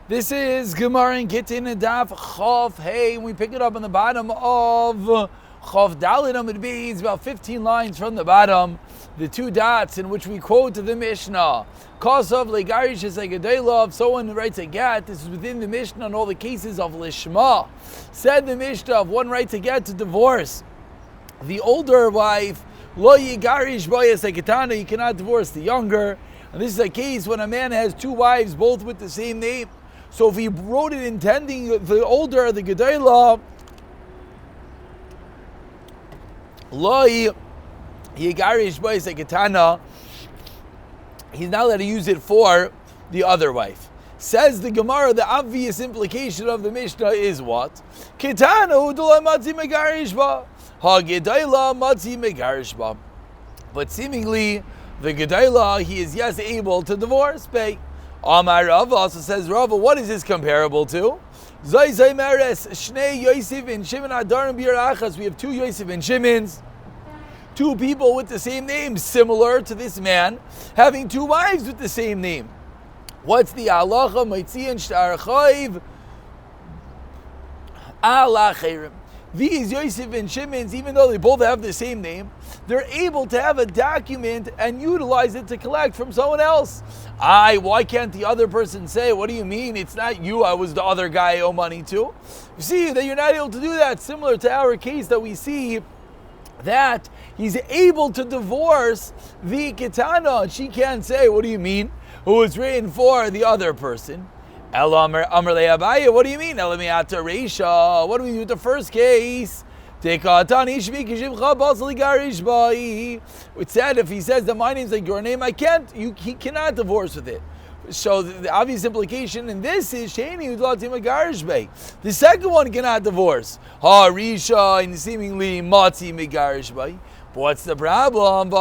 This is Gemara and Gittin and Daf Chof Hey, and we pick it up on the bottom of Chof Dalit Amud Beis, about 15 lines from the bottom, the two dots in which we quote the Mishnah. Kosav legarish is like a dayla. If someone writes a get, this is within the Mishnah and all the cases of Lishma. Said the Mishnah, if one writes a get to divorce the older wife, lo yigarish boyas eketana, you cannot divorce the younger. And this is a case when a man has two wives, both with the same name. So if he wrote it intending the older, the Gedayla, lo yigarish boyas eketana, he's not allowed to use it for the other wife. Says the Gemara, the obvious implication of the Mishnah is what? Ketana udula matzi megarish ba. Ha Gedayla matzi megarish ba. But seemingly, the Gedayla, he is yes able to divorce. Amar Rava also says, Rava, what is this comparable to? Zay Zay Meres, Shnei Yosef and Shimon Adarim Bir Achas. We have two Yosef and Shimons, two people with the same name, similar to this man, having two wives with the same name. What's the halacha? Maitzian Shtar Chayv Ala Chayrim. These Yosef and Shimons, even though they both have the same name, they're able to have a document and utilize it to collect from someone else. Why can't the other person say, what do you mean? It's not you, I was the other guy I owe money to. You see that you're not able to do that, similar to our case that we see that he's able to divorce the Kitana. She can't say, what do you mean? Who is written for the other person. What do you mean? What do we do with the first case? It said if he says that my name's like your name, he cannot divorce with it. So the obvious implication in this is the second one cannot divorce. And seemingly matzi megarish bay. But what's the problem?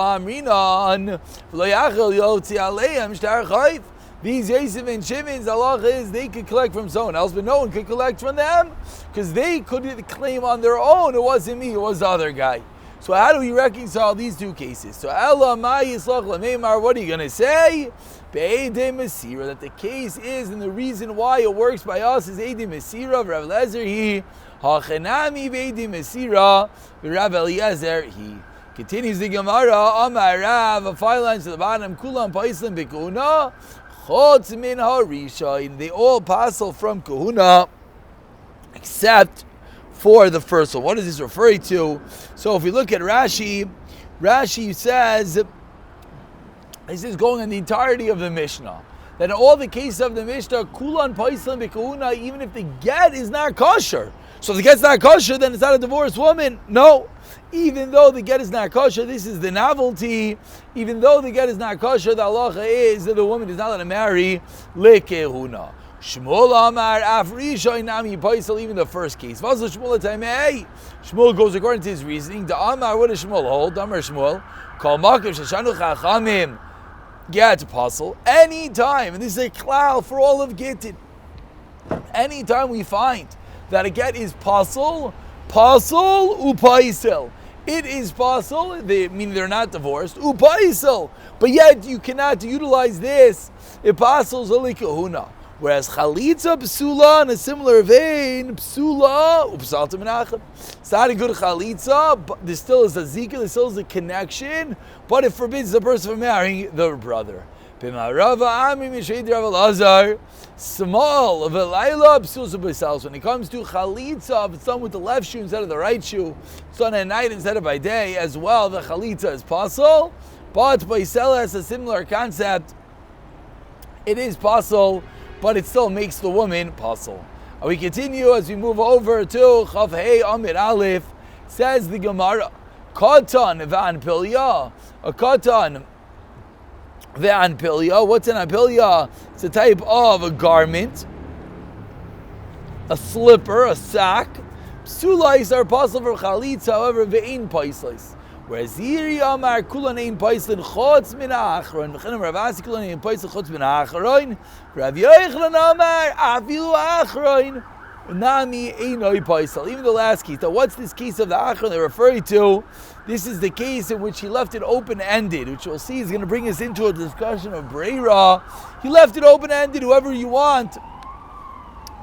These Yosef and Shimon's halacha is they could collect from someone else, but no one could collect from them because they couldn't claim on their own. It wasn't me, it was the other guy. So how do we reconcile these two cases? So Ella Ma Yislach Lameimar, what are you going to say? Be'edei Mesira, that the case is, and the reason why it works by us is Eidei Mesira, Rav Eliezer he, Hachenami Be'edei Mesira, Rav Eliezer he. Continues the Gemara, Amar Rav, 5 lines to the bottom, Kulam Paislim Bekuna, Chotz min harisha, they all passel from kahuna, except for the first one. What is this referring to? So if we look at Rashi, Rashi says, this is going on the entirety of the Mishnah, that in all the cases of the Mishnah, kulan paislan bekahuna, even if the get is not kosher. So if the get's not kosher, then it's not a divorced woman. No. Even though the get is not kosher, this is the novelty. Even though the get is not kosher, the halacha is that the woman is not allowed to marry lekehuna. Shmuel Amar Afrisha Inami Paisal, even the first case. Shmuel goes according to his reasoning. The Amar, what does Shmuel hold? Amar Shmuel, Kol Makav Shashanu Chachamim Get Pasul. Anytime, and this is a klal for all of Gittin, anytime we find that a get is pasul upaisel. It is pasul, meaning they're not divorced, upaisel. But yet you cannot utilize this. It pasels only kahuna. Whereas chalitza psula, in a similar vein, psula upsalta menachem. It's not a good chalitza, but there still is a zika, there still is a connection, but it forbids the person from marrying the brother. Small of a laila psul. When it comes to chalitza, if it's done with the left shoe instead of the right shoe, it's done at night instead of by day as well, the chalitza is pasul. But paisela has a similar concept. It is pasul, but it still makes the woman pasul. We continue as we move over to Chav Hey Amid Aleph. Says the Gemara, Katan Van Pilya, a katan. The anpilya. What's an anpilya? It's a type of a garment, a slipper, a sack. Psulais are possible for chalitza, however, ve'ein paislis. Whereas Yiri Amar kulan ein paislin chotz min ha'achron. V'chenem Rav Asi kulan ein paislin chotz min ha'achron. Rav Yochanan Amar afilu ha'achron. Nami einoi paisel. Even the last case. Now, what's this case of the achron they're referring to? This is the case in which he left it open-ended, which we'll see is going to bring us into a discussion of Breira. He left it open-ended, whoever you want.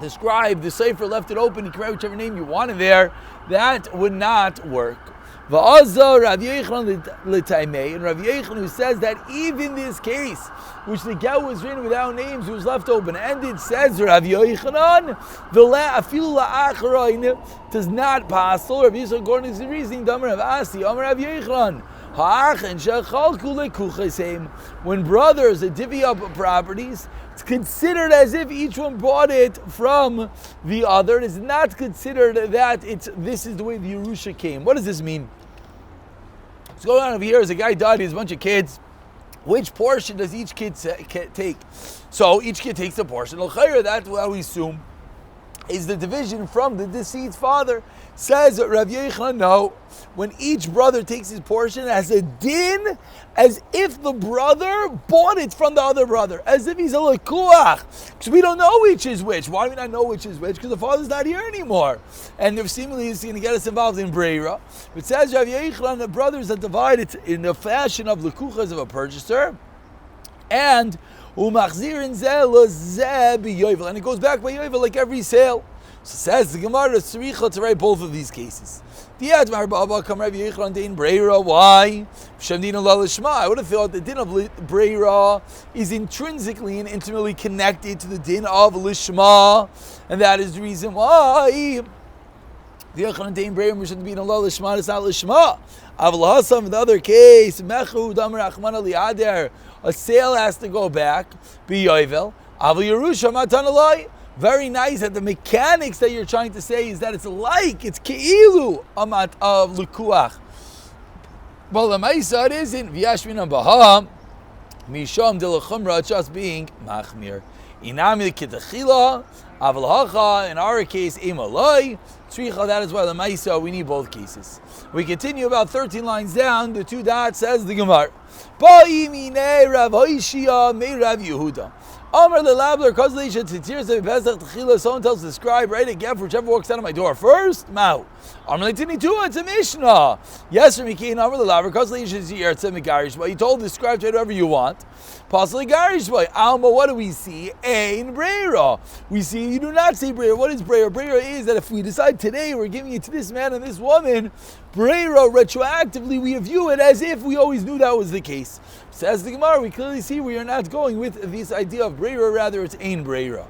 the scribe, the sefer, left it open, you can write whichever name you want in there, that would not work. Va'azah Rav Yochanan l'taimei, and Rav Yochanan, who says that even this case, which the get was written without names, it was left open, and it says Rav Yochanan, afilu la'acharain does not pass. Rav Yisrael according to his reasoning, Damar Rav Asi, Amar Rav Yochanan, ha'achen shechalku lekuchasem, when brothers divvy up properties, it's considered as if each one bought it from the other. It is not considered that this is the way the Yerusha came. What does this mean? What's going on over here is a guy died, he has a bunch of kids. Which portion does each kid take? So each kid takes a portion. That's what we assume is the division from the deceased's father. Says Rav Yochanan, no. When each brother takes his portion as a din, as if the brother bought it from the other brother, as if he's a lekuach. Because we don't know which is which. Why do we not know which is which? Because the father's not here anymore. And if seemingly he's going to get us involved in breira. It says Rav Yochanan, the brothers are divided in the fashion of lekuchas of a purchaser, and umachzir in zeh b'yovel, and it goes back by yovel like every sale. So says the Gemara tzricha to write both of these cases. Why? I would have thought the din of breira is intrinsically and intimately connected to the din of lishma, and that is the reason why the Yochanan din breira shouldn't be in Allah lishma. It's not lishma. In the other case, a sale has to go back. Very nice that the mechanics that you're trying to say is that it's keilu amat of lukuach. Well, the ma'isa it isn't. V'yashmin baham misham de l'chumra, just being machmir. Inami kitachila aval hacha. In our case, imaloi tzricha. That is why the ma'isa we need both cases. We continue about 13 lines down. The two dots says the Gemara. Ba'imine Rav Hoshia me Rav Yehuda. Amar lelabler kozleisha tzitzir se b'pesach techila. Someone tells the scribe, write a get for whichever walks out of my door first. Mao. Amar leitini tu. It's a mishnah. Yes, Ramikin. Amar lelabler kozleisha tzitzir se megarish. But you told the scribe to write whatever you want. Possibly garish boy. Alma. What do we see? Ein breira. We see you do not say breira. What is breira? Breira is that if we decide today we're giving it to this man and this woman, breira retroactively we view it as if we always knew that was the case. Says the Gemara, we clearly see we are not going with this idea of breira, rather it's ein breira.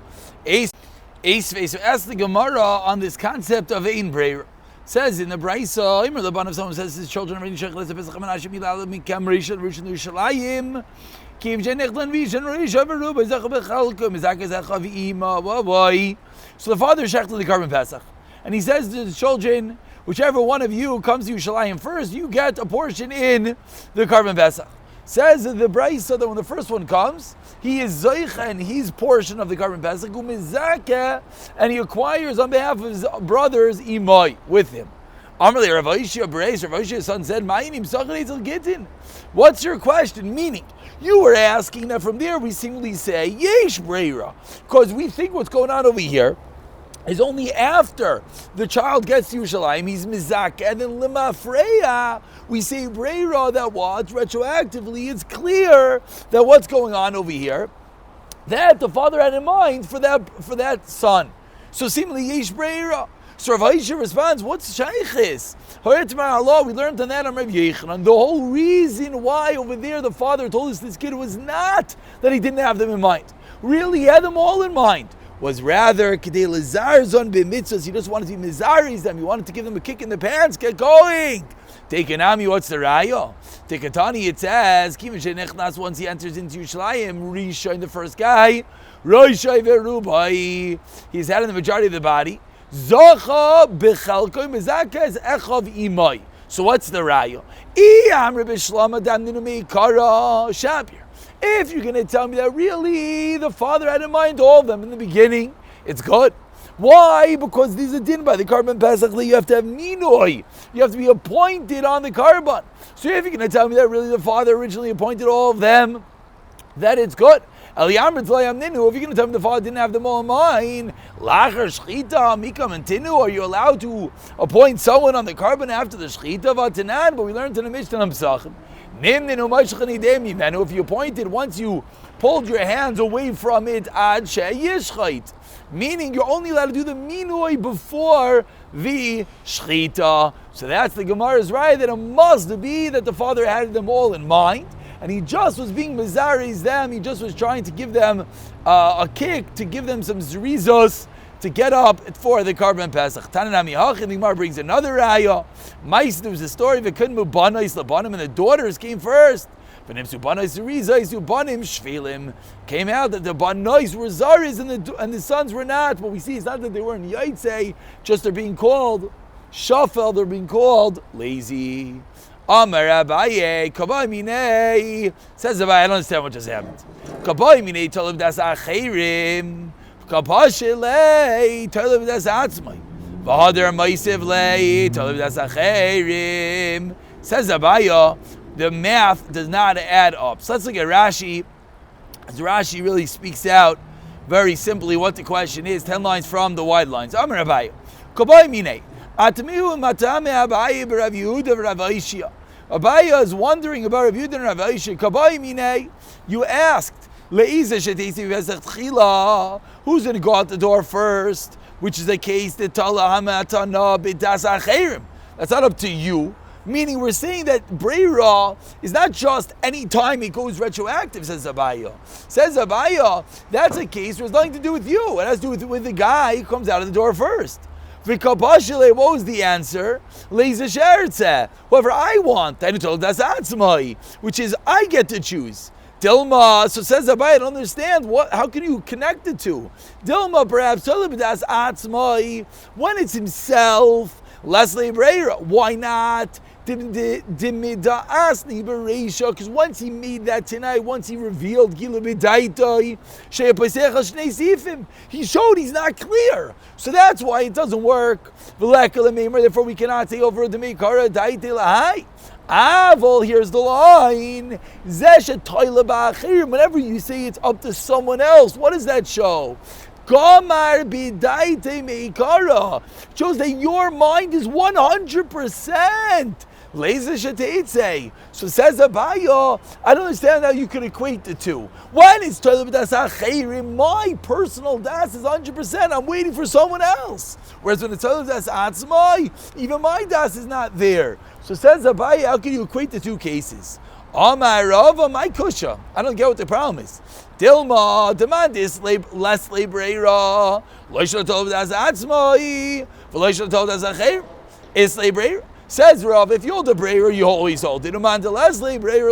So ask the Gemara on this concept of ein breira. Says in the Brisa, Imr Laban, if someone says his children are ready to Pesach Menashe Milal Mikam Rishon Yerushalayim, Kim Jenechlan Rishon Rishon Beruba Zach Bechalkum Zach Zachav Ima Boy. So the father shechted the carbon Pesach, and he says to the children, whichever one of you comes to Yerushalayim first, you get a portion in the carbon Pesach. Says the Brisa that when the first one comes, he is zoich and his portion of the carbon pesach, and he acquires on behalf of his brothers imoi with him. Amarli Rav Hoshia's son said, Gittin. What's your question? Meaning, you were asking that from there we seemingly say yesh breira, because we think what's going on over here is only after the child gets to Yerushalayim, he's mizak, and then limafreya, we say breira, that what retroactively it's clear that what's going on over here, that the father had in mind for that son. So seemingly yesh breira. So Rav Aisha responds, what's shaykhis? We learned on that on Rav Yochanan. The whole reason why over there the father told us this kid was not that he didn't have them in mind. Really, he had them all in mind. Was rather Kedei Lazarzon b'mitzvahs. He just wanted to be mizaris them. He wanted to give them a kick in the pants. Get going. Take an ami. What's the raya? Take a tani. It says Kivin shenechnas, once he enters into Yerushalayim, Rishon, the first guy, Roshai verubai. He's had in the majority of the body. Zocha b'chalkoi mezakez echav imoi. So what's the raya? Amr b'shlama damninu meikara shabir. If you're going to tell me that really the father had in mind all of them in the beginning, it's good. Why? Because these are din by the carbon pesach. You have to have minoi. You have to be appointed on the carbon. So if you're going to tell me that really the father originally appointed all of them, that it's good. If you're going to tell me the father didn't have them all in mind, are you allowed to appoint someone on the carbon after the shchita? But we learned in the Mishnah Psachim. If you appointed, once you pulled your hands away from it ad she'yishchait. Meaning you're only allowed to do the minui before the shchita. So that's the Gemara's right, that it must be that the father had them all in mind, and he just was being mezaris them, he just was trying to give them a kick, to give them some zrizos, to get up for the Karban Pesach. Tananami Hachin, the Gemara brings another raya. There was a story of a Kidmu Banais Labanim, and the daughters came first. Came out that the Banais were Zaris and the sons were not. But we see it's not that they weren't Yaitse, just they're being called Shafel, they're being called lazy. Amar Abaye, Kabai Minei, says Abaye, I don't understand what just happened. Kabai Minei, Talib Das Achirim, Kabashile, Talib Das Atzmai, Vahader Maisiv Lei, Talib Das Achirim, says Abaye, the math does not add up. So let's look at Rashi. As Rashi really speaks out very simply what the question is, 10 lines from the wide lines. Amar Abaye, Kabai Minei, Atmiu Matame Abaye Rav Yehuda Rav Aishia. Abaye is wondering about Rav Yehuda and Rav Aishia. Kabai Minei, you asked, Leiza Shetesi Vesach Tchila, who's going to go out the door first? Which is the case that Tala Hamatana B'das Acherim. That's not up to you. Meaning we're saying that Breira is not just any time it goes retroactive, says Abaye. Says Abaye, that's a case where it's nothing to do with you. It has to do with the guy who comes out of the door first. What was the answer? Whoever I want, which is I get to choose. Dilma, so says Abaye, I don't understand, how can you connect the two? Dilma, perhaps, when it's himself, Leslie Breira, why not? Because once he made that tonight, once he revealed, he showed he's not clear. So that's why it doesn't work. Therefore, we cannot say over the Meikara Daitei. Avol, here's the line. Whenever you say it's up to someone else, what does that show? Gamar bidaite meikara shows that your mind is 100%. Leza sheteitze. So says Abaye, I don't understand how you could equate the two. When it's toilet das achirim, my personal das is 100%. I'm waiting for someone else. Whereas when it's toilet das atzmai, even my das is not there. So says Abaye, how can you equate the two cases? Amar Rava, my kusha. I don't get what the problem is. Dilma, demand is less labreira. Loishla tov das atzmai. Loishla tov das achirim. Is labreira. Says Rav, if you're the brayer, you always hold it. Leslie brayer,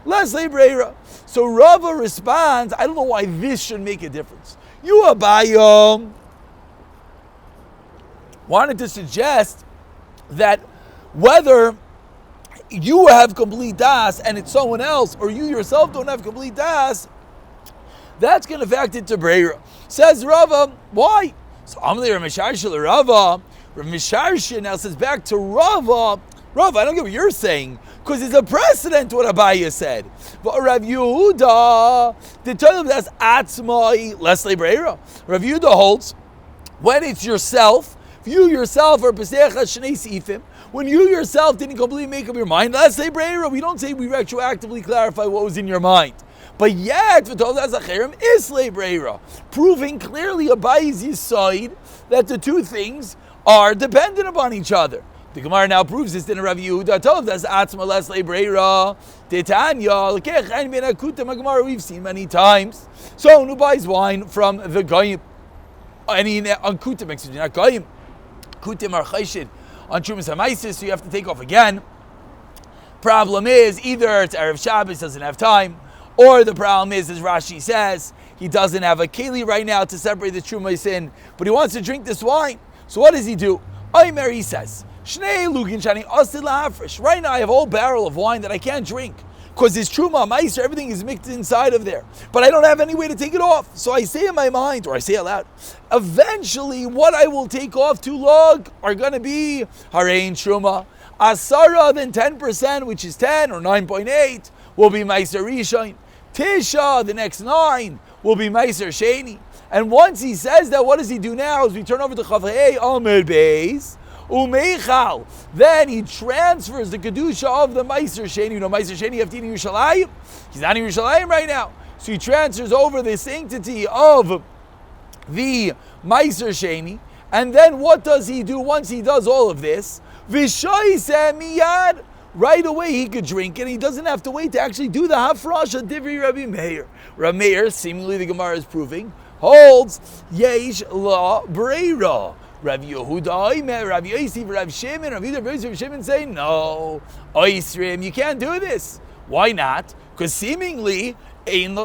Leslie brayer. So Rava responds, I don't know why this should make a difference. You Abaye wanted to suggest that whether you have complete das and it's someone else, or you yourself don't have complete das, that's going to factor into brayer. Says Rava, why? So Amalei Rameshar Rava. Rav Misharshin now says back to Rava, I don't get what you're saying, because it's a precedent to what Abaye said. But Rav Yehuda, the term that's atzmai lesle breira. Rav Yehuda holds, when it's yourself, if you yourself are pesecha shnei sifim, when you yourself didn't completely make up your mind, lesle breira, we don't say we retroactively clarify what was in your mind. But yet, proving clearly Abaye's yisoid that the two things are dependent upon each other. The Gemara now proves this in Rav Yehuda. Gemara we've seen many times. So who buys wine from the goyim? Any on kutim, excuse me, not goyim. Kutim are chayshid on Trumas HaMaisis, so you have to take off again. Problem is either it's Erev Shabbos, doesn't have time, or the problem is, as Rashi says, he doesn't have a keli right now to separate the Trumas in, but he wants to drink this wine. So what does he do? Omer, he says, Shnei lugin shani asil la'afresh. Right now I have a whole barrel of wine that I can't drink because his truma, meiser, everything is mixed inside of there. But I don't have any way to take it off. So I say in my mind, or I say aloud, eventually what I will take off to log are going to be harein truma. Asara, then 10%, which is 10 or 9.8, will be meiser rishon. Tisha, the next 9, will be meiser sheni. And once he says that, what does he do now? As we turn over to Chavei Amud Beis, Umeichal. Then he transfers the kedusha of the Meiser Sheni. You know, Meiser Sheni you have to eat in Yerushalayim. He's not in Yerushalayim right now, so he transfers over the sanctity of the Meiser Sheni. And then what does he do once he does all of this? V'shoiseh miyad. Right away he could drink it. He doesn't have to wait to actually do the hafrasha. Divri Rabbi Meir. Rabbi Meir, seemingly the Gemara is proving, holds yesh la breira. Rabbi Yehuda, Rabbi Yosef, Rabbi Shimon, Rabbi Yehuda, Rabbi Shimon say no. Oisrim, you can't do this. Why not? Because seemingly Ein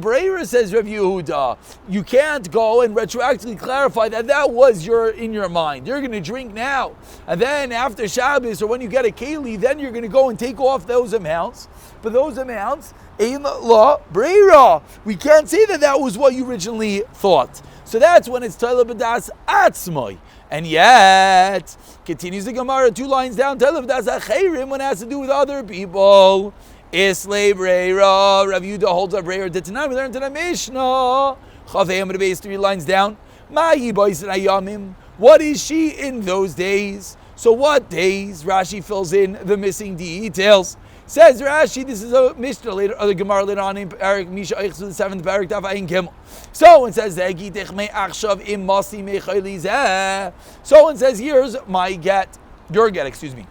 Breira, says Rabbi Yehuda. You can't go and retroactively clarify that was in your mind. You're going to drink now. And then after Shabbos, or when you get a keli, then you're going to go and take off those amounts. But those amounts, Ein La Breira. We can't say that was what you originally thought. So that's when it's Toila B'das Atzmoi. And yet, continues the Gemara 2 lines down, Toila B'das Acherim, when it has to do with other people. Islay Breira, Rav Yehuda holds up Breira. Tonight we learned in the Mishnah. Chavei base 3 lines down. Ma'i bois ayamim. What is she in those days? So what days? Rashi fills in the missing details. Says Rashi, this is a Mishnah later, or the Gemara later on in Parak Misha Eichsu, the 7th Parak Daf Ayin Gimel. So it says Gittin me achshav im masi me chayli. So it says here's my get, your get, excuse me,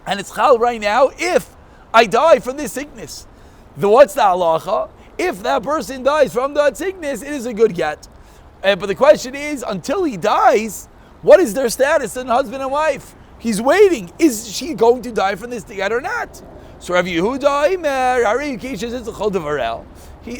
and it's chal right now if I die from this sickness. What's the halacha? If that person dies from that sickness, it is a good get. But the question is, until he dies, what is their status as husband and wife? He's waiting. Is she going to die from this get or not? So Rav Yehuda,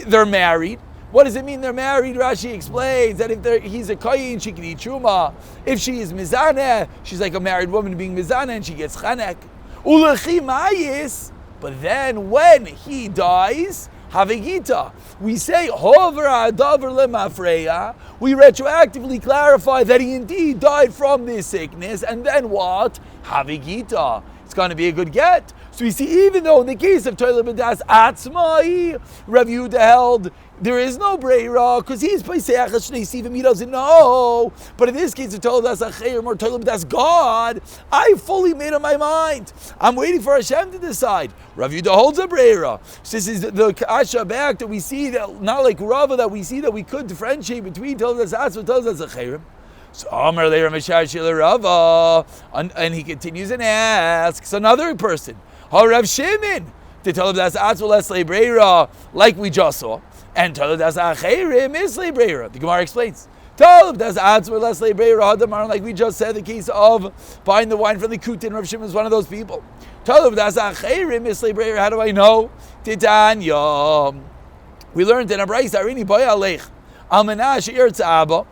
they're married. What does it mean they're married? Rashi explains that if he's a koyin, she can eat truma. If she is mizaneh, she's like a married woman being mizaneh and she gets chanek. Ulechi mayis. But then when he dies, havigita, we say, hovra adavar lemafreya, we retroactively clarify that he indeed died from this sickness, and then what? Havigita. It's going to be a good get. So we see, even though in the case of Toila B'das Atzmai, Rav Yehuda held there is no breira because he's Paisach Shnei Sivim, he doesn't know. But in this case, of Toila B'das Acherim or Toila B'das God, I fully made up my mind. I'm waiting for Hashem to decide. Rav Yehuda holds a breira. So this is the kasha back that we see that not like Rava that we see that we could differentiate between Toila B'das Atzmai and Toila B'das Acherim. So Amar Leir Mishar Shil Rava, and he continues and asks another person. Rav Shimon, the Toila B'das Atzmai Leslei Breira, like we just saw, and Toila B'das Acherim Islei Breira. The Gemara explains. Toila B'das Atzmai Leslei Breira Hadamar, like we just said, the case of buying the wine from the Gittin. Rav Shimon is one of those people. Toila B'das Acherim Islei Breira. How do I know? Titanya. We learned in a brayso Arini Boy Alech Almanah She'ir Tzaba.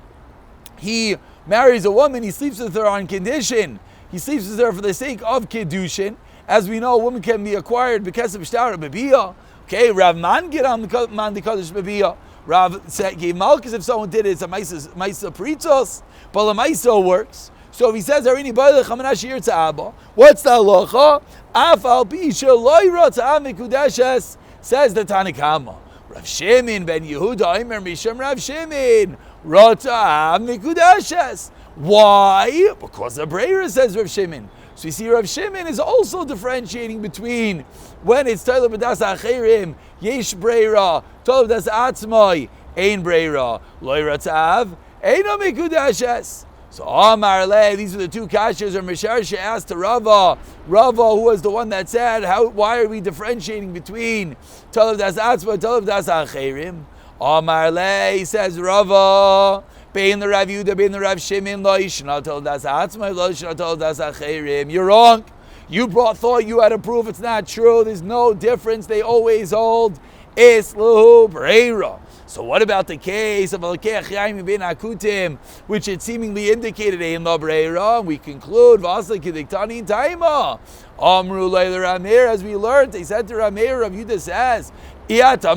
He marries a woman. He sleeps with her on condition. He sleeps with her for the sake of kiddushin. As we know, a woman can be acquired because of shtara bebiyah. Okay, Rav Man get on the man the kaddish bebiyah. Rav gave malchus if someone did it. It's a ma'isa pritzos, but the ma'isa works. So if he says Arini Bailach Hamanashir Tzaba, what's the halacha? Afal Pisha Loira Tzab Mikudeshes, says the Tanakama. Rav Shimon ben Yehuda Imer Misham Rav Shimon Rota'am Mikudeshes. Why? Because the Breira, says Rav Shimon. So you see, Rav Shimon is also differentiating between when it's Toila B'das Acherim, Yesh Breira, Toila B'das Atzmai, Ein Breira, Loira Tzav, Eino Mikudeshes. So Amar Le, these are the two kashas, or Misharsha asked to Rava, who was the one that said, why are we differentiating between Toila B'das Atzmai and Toila B'das Acherim? Amar Le, he says, Rava, Bein the Rav Yehuda, bein the Rav Shimon, lo yishna Toila B'das Atzmai, lo yishna Toila B'das Acherim. You're wrong. You thought you had to prove it's not true. There's no difference. They always hold Islu Breira. So what about the case of Alkeach Yaim bin Akutim, which it seemingly indicated Ein La Breira? We conclude Vasla Kidiktani Taima. Amru Leila Ramir, as we learned, they said to Ramir, Rav Yehuda says, Rav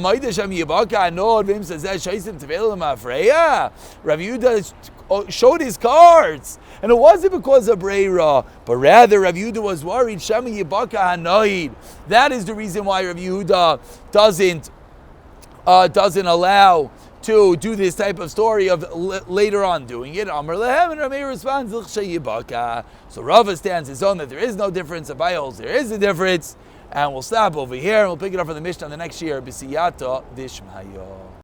Yehuda showed his cards, and it wasn't because of Breira, but rather Rav Yehuda was worried. Shami Yibaka Hanoid. That is the reason why Rav Yehuda doesn't allow to do this type of story of later on doing it. Amar lehem, and Rameh responds, so Rava stands his own that there is no difference. Abaye holds there is a difference. And we'll stop over here and we'll pick it up from the Mishnah the next year. B'siyata dishmayo.